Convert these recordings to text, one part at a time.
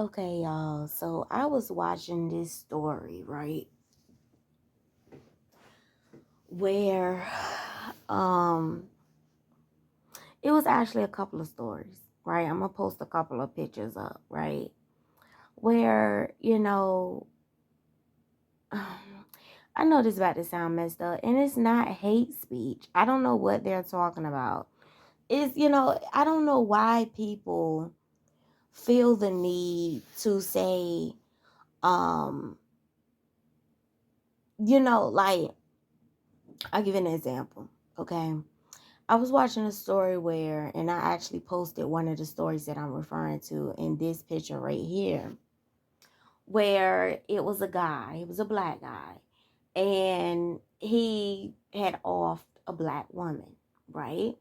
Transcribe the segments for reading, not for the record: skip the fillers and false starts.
Okay, y'all. So I was watching this story, right? Where um it was actually a couple of stories, right? I'm gonna post a couple of pictures up, right? Where, I know this is about to sound messed up, and it's not hate speech. I don't know what they're talking about. I don't know why people feel the need to say, um, like, I'll give you an example, okay? I was watching a story where, and I actually posted one of the stories that I'm referring to in this picture right here, where it was a guy, he was a black guy, and he had offed a black woman, right?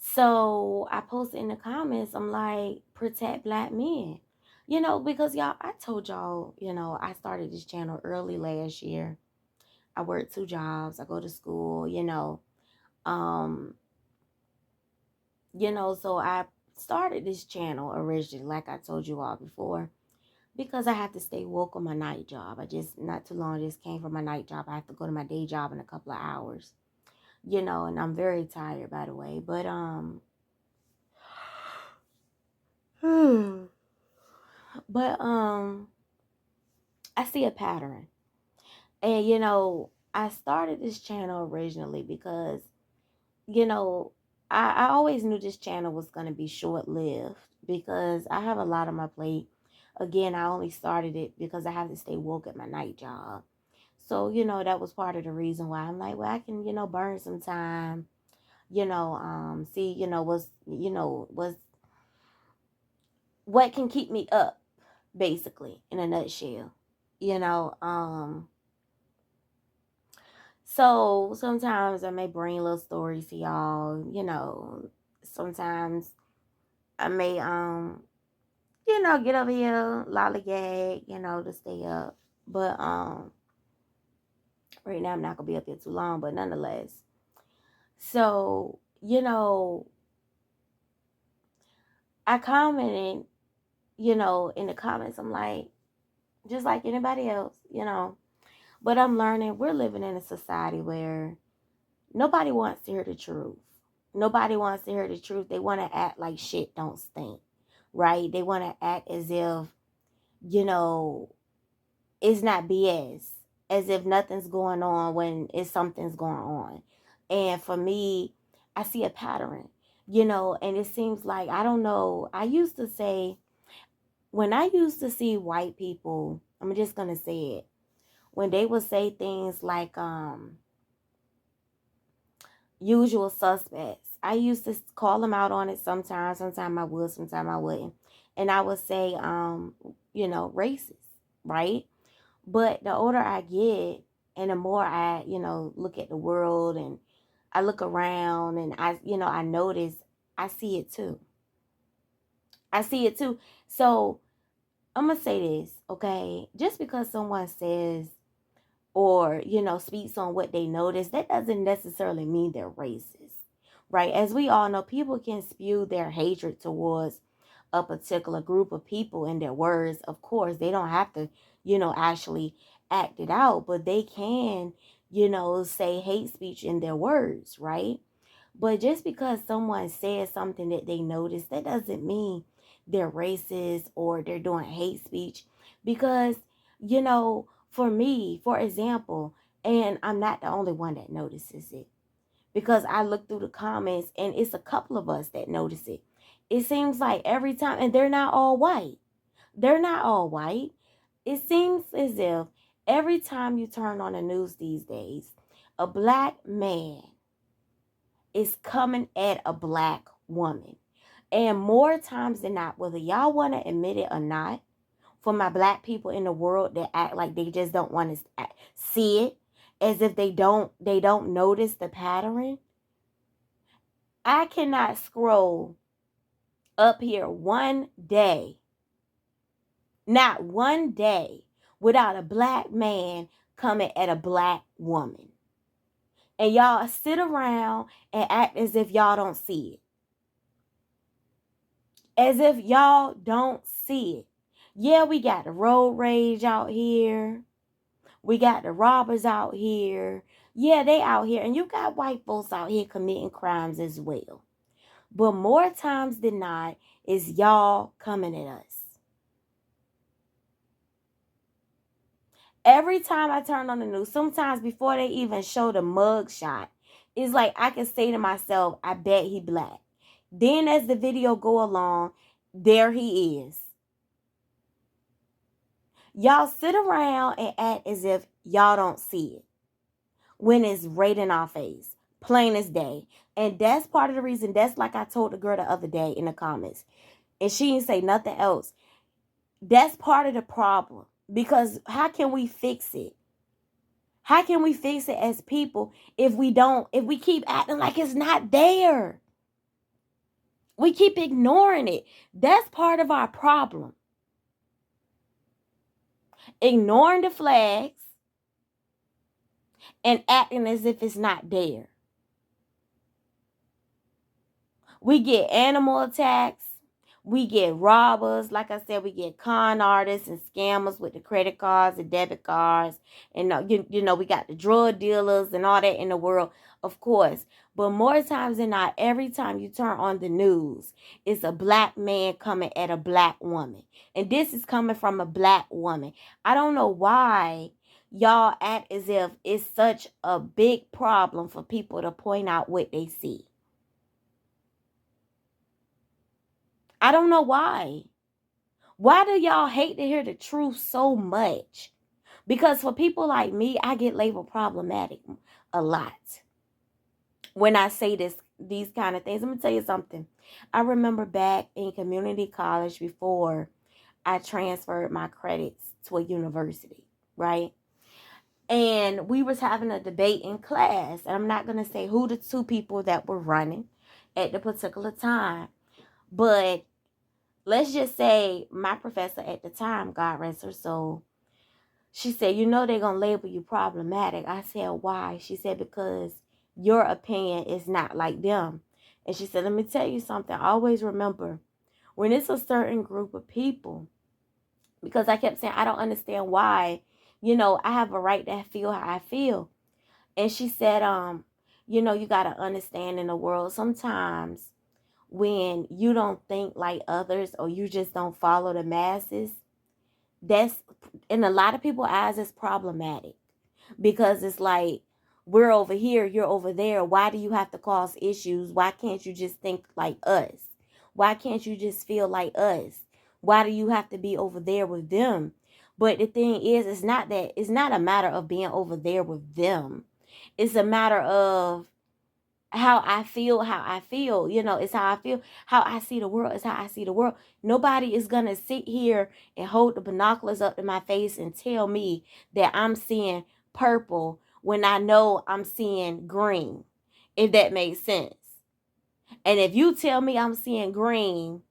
So I posted in the comments, I'm like, protect black men. Because y'all, I told y'all, I started this channel early last year. I work 2 jobs, I go to school, Um, so I started this channel originally, like I told you all before, because I have to stay woke on my night job. I just, not too long, just came from my night job. I have to go to my day job in a couple of hours, and I'm very tired, by the way. But, but, I see a pattern. And, I started this channel originally because, you know, I always knew this channel was going to be short lived because I have a lot on my plate. Again, I only started it because I have to stay woke at my night job. So, that was part of the reason why I'm like, well, I can, burn some time, see, what can keep me up, basically, in a nutshell, you know, um, so sometimes I may bring little stories to y'all, sometimes I may, get over here, lollygag, to stay up. But, right now I'm not gonna be up here too long, but nonetheless. So, I commented, in the comments, I'm like, just like anybody else, but I'm learning we're living in a society where nobody wants to hear the truth. Nobody wants to hear the truth. They want to act like shit don't stink, right? They want to act as if, you know, it's not BS, as if nothing's going on when it's something's going on. And for me, I see a pattern, and it seems like, I don't know. I used to say, when I used to see white people, I'm just going to say it, when they would say things like, usual suspects. I used to call them out on it sometimes. Sometimes I would, sometimes I wouldn't. And I would say, racist, right? But the older I get and the more I, look at the world and I look around and I notice, I see it too. I see it too. So I'm going to say this, okay? Just because someone says or, speaks on what they notice, that doesn't necessarily mean they're racist, right? As we all know, people can spew their hatred towards a particular group of people in their words. Of course, they don't have to, actually act it out, but they can, say hate speech in their words, right? But just because someone says something that they notice, that doesn't mean they're racist or they're doing hate speech. Because, for me, for example, and I'm not the only one that notices it, because I look through the comments and it's a couple of us that notice it. It seems like every time, and they're not all white. They're not all white. It seems as if every time you turn on the news these days, a black man is coming at a black woman. And more times than not, whether y'all want to admit it or not, for my black people in the world that act like they just don't want to see it, as if they don't notice the pattern. I cannot scroll up here one day, not one day, without a black man coming at a black woman. And y'all sit around and act as if y'all don't see it. As if y'all don't see it. Yeah, we got the road rage out here. We got the robbers out here. Yeah, they out here. And you got white folks out here committing crimes as well. But more times than not, is y'all coming at us. Every time I turn on the news, sometimes before they even show the mug shot, it's like I can say to myself, I bet he black. Then as the video go along, there he is. Y'all sit around and act as if y'all don't see it when it's right in our face, plain as day. And that's part of the reason. That's like I told the girl the other day in the comments, and she didn't say nothing else. That's part of the problem, because how can we fix it? How can we fix it as people if we keep acting like it's not there? We keep ignoring it. That's part of our problem. Ignoring the flags and acting as if it's not there. We get animal attacks. We get robbers. Like I said, we get con artists and scammers with the credit cards and debit cards. And, we got the drug dealers and all that in the world, of course. But more times than not, every time you turn on the news, it's a black man coming at a black woman. And this is coming from a black woman. I don't know why y'all act as if it's such a big problem for people to point out what they see. I don't know why. Why do y'all hate to hear the truth so much? Because for people like me, I get labeled problematic a lot when I say these kind of things. Let me tell you something. I remember back in community college before I transferred my credits to a university, right? And we was having a debate in class. And I'm not going to say who the two people that were running at the particular time. But let's just say my professor at the time, God rest her soul, she said, they're going to label you problematic. I said, why? She said, because your opinion is not like them. And she said, let me tell you something. Always remember, when it's a certain group of people, because I kept saying, I don't understand why, I have a right to feel how I feel. And she said, you got to understand in the world, sometimes when you don't think like others or you just don't follow the masses, that's, in a lot of people's eyes, it's problematic, because it's like, we're over here, you're over there. Why do you have to cause issues? Why can't you just think like us? Why can't you just feel like us? Why do you have to be over there with them? But the thing is, it's not a matter of being over there with them. It's a matter of how I feel. It's how I feel. How I see the world is how I see the world. Nobody is going to sit here and hold the binoculars up to my face and tell me that I'm seeing purple when I know I'm seeing green, if that makes sense. And if you tell me I'm seeing green,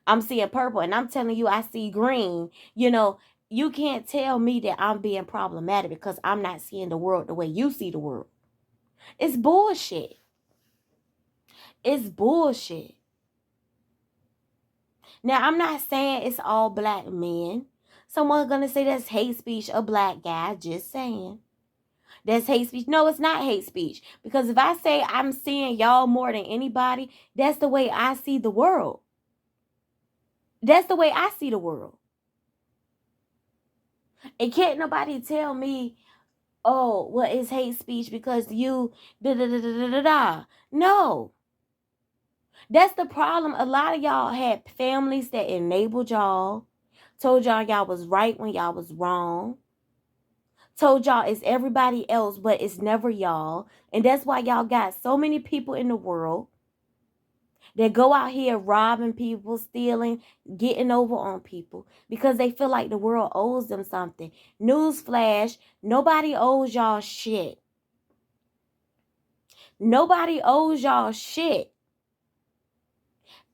I'm seeing purple, and I'm telling you I see green, you can't tell me that I'm being problematic because I'm not seeing the world the way you see the world. It's bullshit. It's bullshit. Now, I'm not saying it's all black men. Someone's going to say that's hate speech, a black guy. Just saying. That's hate speech. No, it's not hate speech. Because if I say I'm seeing y'all more than anybody, that's the way I see the world. That's the way I see the world. And can't nobody tell me, oh, well, it's hate speech because you da-da-da-da-da-da. No. That's the problem. A lot of y'all had families that enabled y'all, told y'all was right when y'all was wrong, told y'all it's everybody else, but it's never y'all. And that's why y'all got so many people in the world that go out here robbing people, stealing, getting over on people because they feel like the world owes them something. Newsflash, nobody owes y'all shit. Nobody owes y'all shit.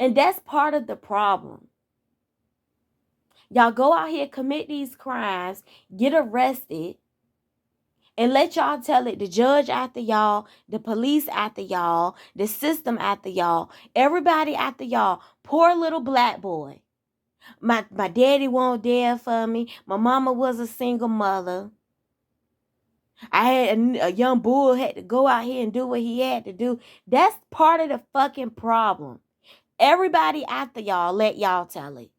And that's part of the problem. Y'all go out here, commit these crimes, get arrested, And let y'all tell it. The judge after y'all, the police after y'all, the system after y'all, everybody after y'all. Poor little black boy. My daddy wasn't there for me. My mama was a single mother. I had a young bull had to go out here and do what he had to do. That's part of the fucking problem. Everybody after y'all, let y'all tell it.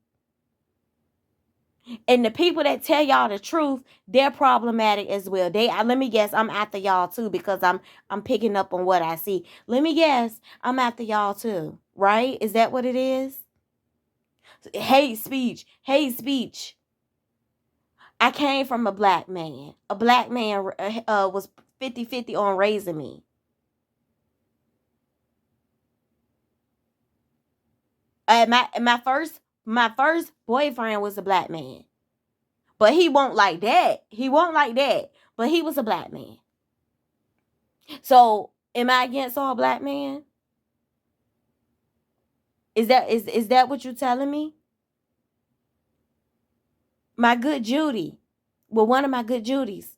And the people that tell y'all the truth, they're problematic as well. Let me guess, I'm after y'all too, because I'm picking up on what I see. Let me guess, I'm after y'all too, right? Is that what it is? Hate speech. I came from a black man. A black man was 50-50 on raising me. My first boyfriend was a black man. But he won't like that. But he was a black man. So am I against all black men? Is that what you're telling me? My good Judy. Well, one of my good Judys.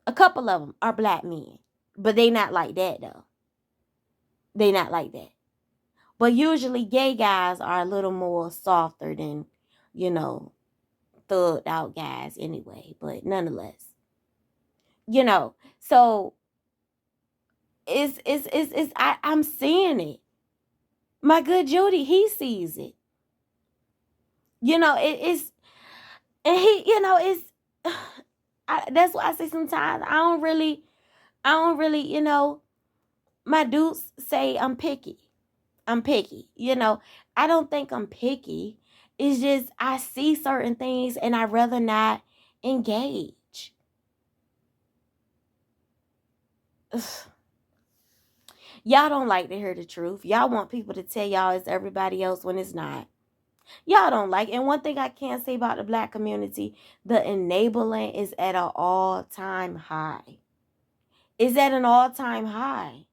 A couple of them are black men. But they not like that though. They not like that. But usually gay guys are a little more softer than, thugged out guys anyway. But nonetheless. So I'm seeing it. My good Judy, he sees it. It's and he, that's why I say sometimes I don't really, my dudes say I'm picky. I don't think I'm picky. It's just I see certain things and I'd rather not engage. Ugh. Y'all don't like to hear the truth. Y'all want people to tell y'all it's everybody else when it's not. Y'all don't like. And one thing I can't say about the black community, the enabling is at an all-time high. It's at an all-time high.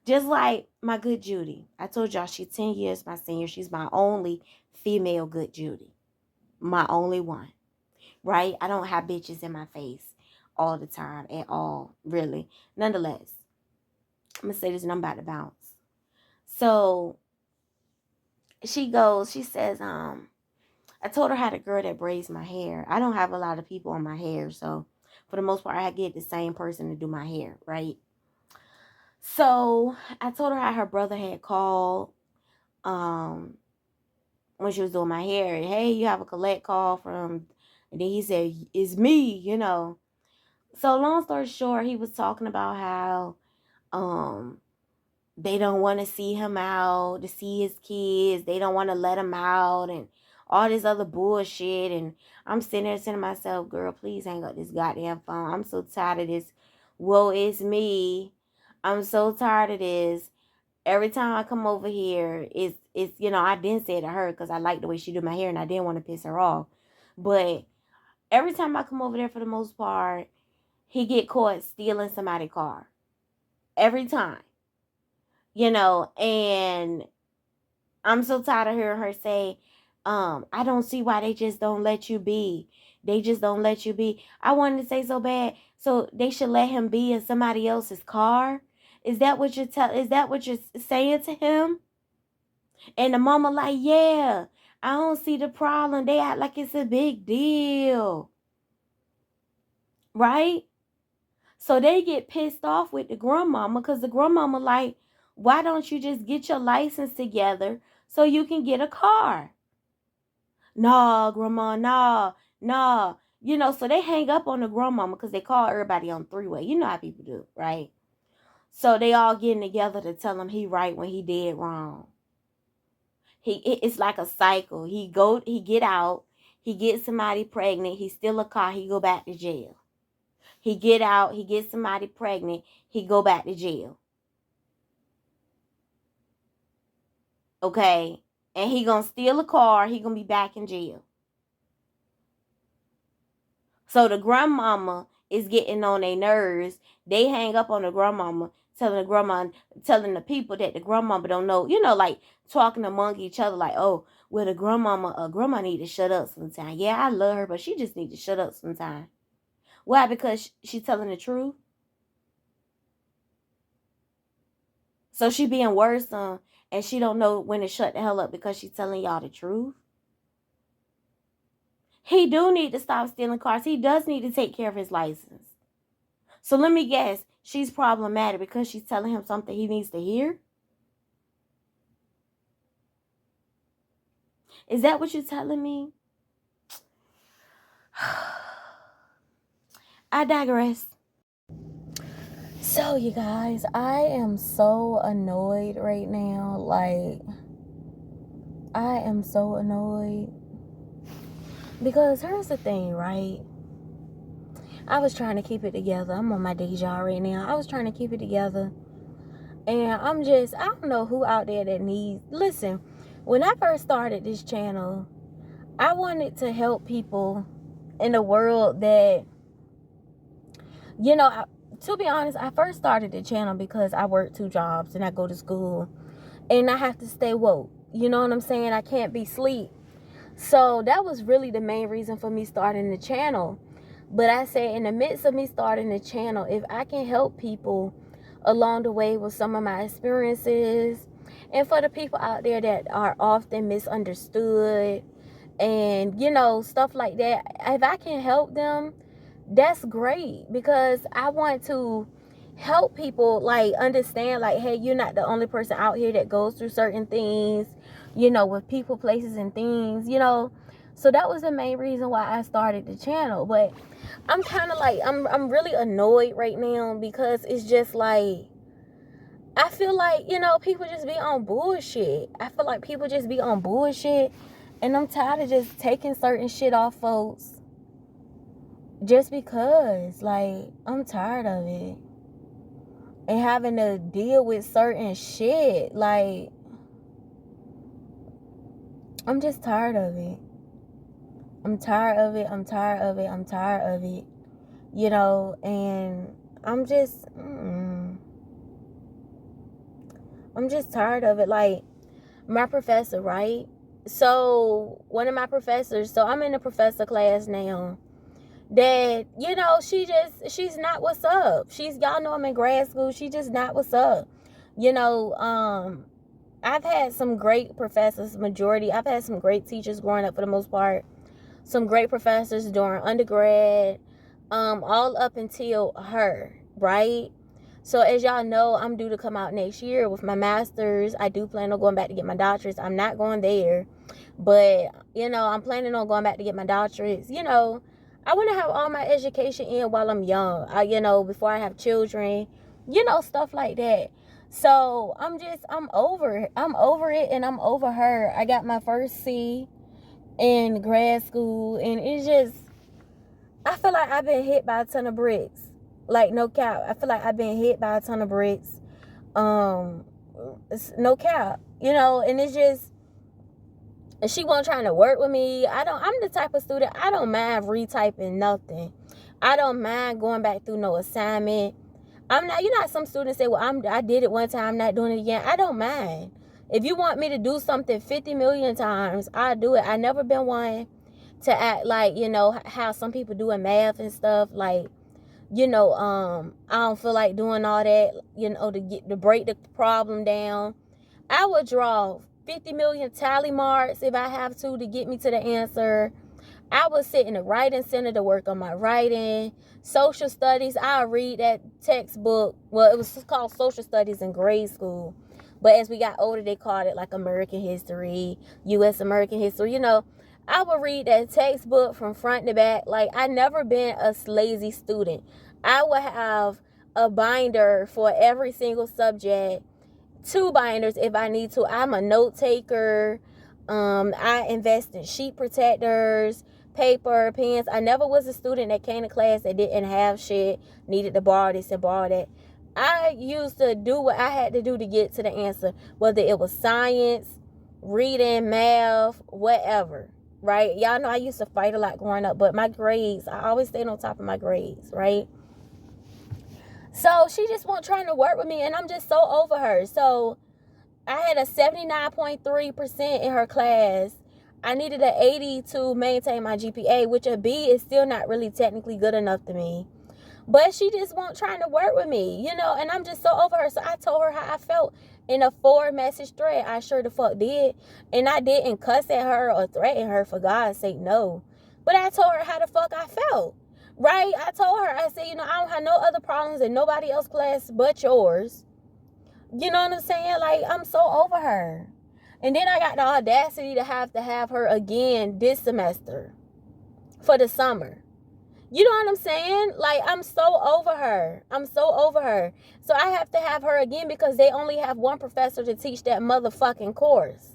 Just like my good Judy. I told y'all she's 10 years my senior. She's my only female good Judy. My only one. Right? I don't have bitches in my face all the time at all. Really. Nonetheless. I'm going to say this and I'm about to bounce. So she says, I told her how the girl that braids my hair. I don't have a lot of people on my hair. So for the most part, I get the same person to do my hair. Right? So I told her how her brother had called when she was doing my hair. Hey, you have a collect call from, and then he said, it's me, So long story short, he was talking about how they don't want to see him out, to see his kids. They don't want to let him out and all this other bullshit. And I'm sitting there saying to myself, girl, please hang up this goddamn phone. I'm so tired of this. Woe is me. I'm so tired of this. Every time I come over here, it's I didn't say it to her because I like the way she do my hair and I didn't want to piss her off. But every time I come over there, for the most part, he get caught stealing somebody's car. Every time. And I'm so tired of hearing her say, I don't see why they just don't let you be. They just don't let you be. I wanted to say so bad, so they should let him be in somebody else's car. Is that what you're saying to him? And the mama like, yeah, I don't see the problem. They act like it's a big deal. Right? So they get pissed off with the grandmama because the grandmama like, why don't you just get your license together so you can get a car? Nah, grandma, nah. So they hang up on the grandmama because they call everybody on three-way. You know how people do, right? So they all getting together to tell him he right when he did wrong. It's like a cycle. He get out, he gets somebody pregnant, he steal a car, he go back to jail. He get out, he gets somebody pregnant, he go back to jail. Okay? And he gonna steal a car, he gonna be back in jail. So the grandmama is getting on their nerves. They hang up on the grandmama, telling the people that the grandmama don't know, like talking among each other like, oh, well, the grandma need to shut up sometime. Yeah, I love her, but she just need to shut up sometime. Why? Because she's telling the truth? So she being worrisome and she don't know when to shut the hell up because she's telling y'all the truth. He do need to stop stealing cars. He does need to take care of his license. So let me guess, she's problematic because she's telling him something he needs to hear? Is that what you're telling me? I digress. So, you guys, I am so annoyed right now. Like, I am so annoyed. Because here's the thing, right? I was trying to keep it together. I'm on my day job right now. I was trying to keep it together. And I don't know who out there that needs... Listen, when I first started this channel, I wanted to help people in the world that, to be honest, I first started the channel because I work 2 jobs and I go to school and I have to stay woke. You know what I'm saying? I can't be asleep. So that was really the main reason for me starting the channel. But I say in the midst of me starting the channel, if I can help people along the way with some of my experiences, and for the people out there that are often misunderstood and, stuff like that, if I can help them, that's great, because I want to help people, like, understand, like, hey, you're not the only person out here that goes through certain things, with people, places, and things, So that was the main reason why I started the channel. But I'm kind of like, I'm really annoyed right now because it's just like, I feel like, people just be on bullshit. I feel like people just be on bullshit. And I'm tired of just taking certain shit off folks just because. Like, I'm tired of it. And having to deal with certain shit. Like, I'm just tired of it. I'm tired of it. I'm tired of it. I'm tired of it. And I'm just tired of it. Like, my professor, right? So, one of my professors, so I'm in a professor class now, that, she's not what's up. Y'all know I'm in grad school. She's just not what's up. I've had some great professors, I've had some great teachers growing up for the most part. Some great professors during undergrad, all up until her, right? So as y'all know, I'm due to come out next year with my master's. I do plan on going back to get my doctorates. I'm not going there, but, I'm planning on going back to get my doctorates. I want to have all my education in while I'm young, before I have children, stuff like that. So I'm over it. I'm over it, and I'm over her. I got my first C in grad school, and it's just, I feel like I've been hit by a ton of bricks. Like, no cap. I feel like I've been hit by a ton of bricks. It's no cap. And it's just, she wasn't trying to work with me. I'm the type of student, I don't mind retyping nothing. I don't mind going back through no assignment. I'm not, some students say, well, I did it one time, I'm not doing it again. I don't mind. If you want me to do something 50 million times, I'll do it. I never been one to act like, how some people do in math and stuff. Like, I don't feel like doing all that, to break the problem down. I would draw 50 million tally marks if I have to get me to the answer. I would sit in the writing center to work on my writing. Social studies, I'll read that textbook. Well, it was called social studies in grade school. But as we got older, they called it like American history, U.S. American history. I would read that textbook from front to back. Like, I never been a lazy student. I would have a binder for every single subject, 2 binders if I need to. I'm a note taker. I invest in sheet protectors, paper, pens. I never was a student that came to class that didn't have shit, needed to borrow this and borrow that. I used to do what I had to do to get to the answer, whether it was science, reading, math, whatever, right? Y'all know I used to fight a lot growing up, but my grades, I always stayed on top of my grades, right? So she just wasn't trying to work with me, and I'm just so over her. So I had a 79.3% in her class. I needed an 80 to maintain my GPA, which a B is still not really technically good enough to me. But she just won't trying to work with me, you know, and I'm just so over her. So I told her how I felt in a 4-message thread. I sure the fuck did. And I didn't cuss at her or threaten her, for God's sake, no. But I told her how the fuck I felt, right? I told her, I said, you know, I don't have no other problems in nobody else's class but yours. You know what I'm saying? Like, I'm so over her. And then I got the audacity to have her again this semester for the summer. You know what I'm saying? Like, I'm so over her. I'm so over her. So I have to have her again because they only have one professor to teach that motherfucking course.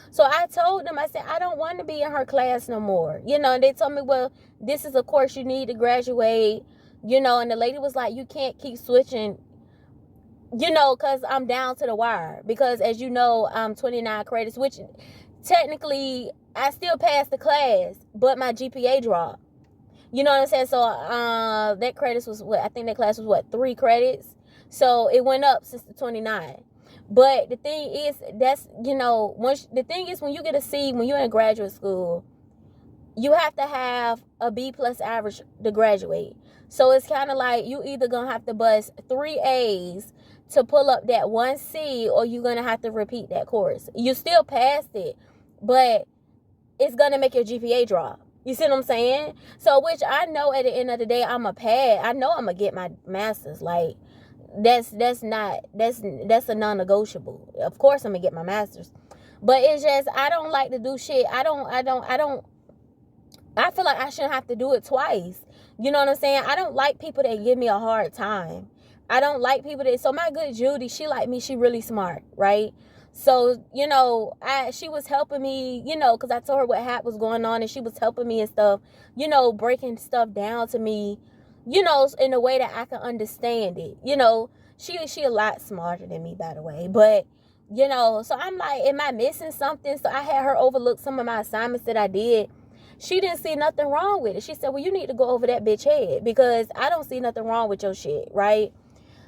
So I told them, I said, I don't want to be in her class no more. You know, and they told me, well, this is a course you need to graduate. You know, and the lady was like, you can't keep switching, you know, because I'm down to the wire. Because as you know, I'm 29 credits, which technically I still passed the class, but my GPA dropped. You know what I'm saying? So that credits was what? I think that class was what, 3 credits? So it went up since the 29. But the thing is, that's, you know, the thing is, when you get a C, when you're in graduate school, you have to have a B+ average to graduate. So it's kind of like you either gonna have to bust 3 A's to pull up that 1 C, or you're gonna have to repeat that course. You still passed it, but it's gonna make your GPA drop. You see what I'm saying? So, which I know at the end of the day, I'm a pass. I know I'm gonna get my master's. Like, that's a non-negotiable. Of course, I'm gonna get my master's. But it's just, I don't like to do shit. I feel like I shouldn't have to do it twice. You know what I'm saying? I don't like people that give me a hard time. I don't like people that. So my good Judy, she like me. She really smart, right? So, you know, she was helping me, you know, because I told her what was going on, and she was helping me and stuff, you know, breaking stuff down to me, you know, in a way that I can understand it. You know, she a lot smarter than me, by the way. But, you know, so I'm like, am I missing something? So I had her overlook some of my assignments that I did. She didn't see nothing wrong with it. She said, well, you need to go over that bitch head, because I don't see nothing wrong with your shit, right?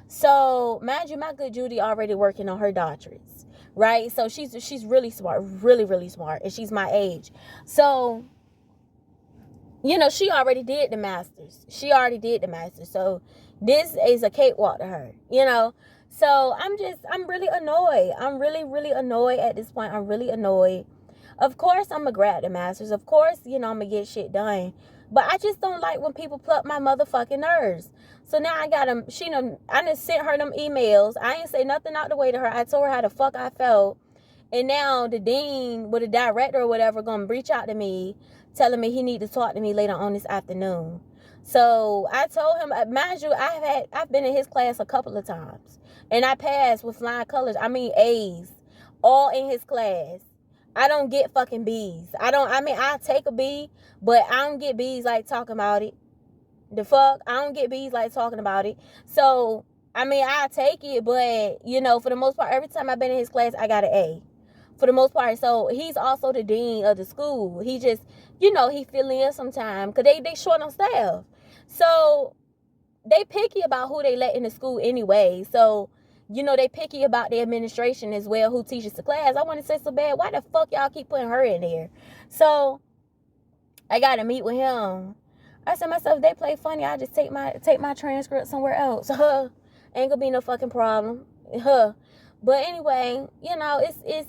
So, mind you, my good Judy already working on her doctorates, right? So she's really smart, really, really smart, and she's my age. So, you know, she already did the masters. So this is a cakewalk to her, you know. So I'm really annoyed. I'm really, really annoyed at this point. I'm really annoyed. Of course, I'm gonna grab the masters. Of course, you know, I'm gonna get shit done. But I just don't like when people pluck my motherfucking nerves. So now I got them. I done sent her them emails. I ain't say nothing out the way to her. I told her how the fuck I felt. And now the dean, with the director or whatever, gonna reach out to me, telling me he need to talk to me later on this afternoon. So I told him, mind you, I've been in his class a couple of times, and I passed with flying colors. I mean A's, all in his class. I don't get fucking B's. I take a B, but I don't get B's like talking about it. The fuck? I don't get B's like talking about it. So, I mean, I take it, but, you know, for the most part, every time I've been in his class, I got an A. For the most part. So, he's also the dean of the school. He just, you know, he fill in sometimes, because they short on staff. So, they picky about who they let in the school anyway. So, you know, they picky about the administration as well, who teaches the class. I want to say so bad, why the fuck y'all keep putting her in there? So, I got to meet with him. I said to myself, if they play funny, I just take my transcript somewhere else. Ain't gonna be no fucking problem. But anyway, you know, it's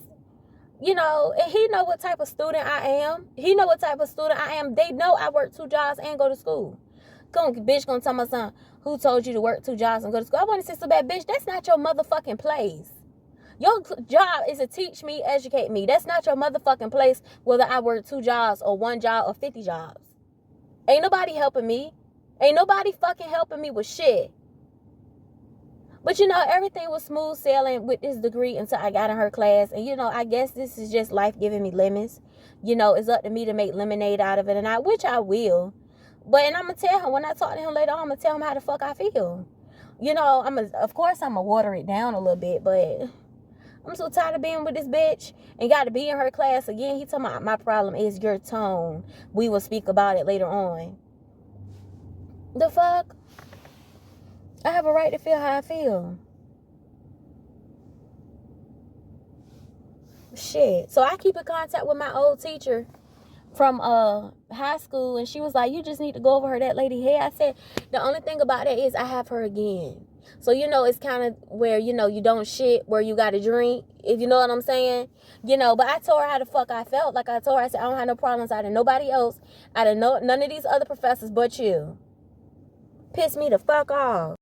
you know, and he know what type of student I am. They know I work 2 jobs and go to school. Bitch gonna tell my son, who told you to work 2 jobs and go to school? I want to say so bad, bitch, that's not your motherfucking place. Your job is to teach me, educate me. That's not your motherfucking place, whether I work 2 jobs or 1 job or 50 jobs. Ain't nobody helping me. Ain't nobody fucking helping me with shit. But, you know, everything was smooth sailing with this degree until I got in her class. And, you know, I guess this is just life giving me lemons. You know, it's up to me to make lemonade out of it, and which I will. And I'm going to tell him, when I talk to him later on, I'm going to tell him how the fuck I feel. You know, of course I'm going to water it down a little bit, but I'm so tired of being with this bitch and got to be in her class again. He told me, my problem is your tone. We will speak about it later on. The fuck? I have a right to feel how I feel. Shit. So I keep in contact with my old teacher from high school, and she was like, you just need to go over her that lady head. I said, the only thing about that is I have her again. So, you know, it's kind of where, you know, you don't shit where you got to drink, if you know what I'm saying. You know, but I told her how the fuck I felt. Like I told her, I said, I don't have no problems out of nobody else, out of none of these other professors but you. Piss me the fuck off.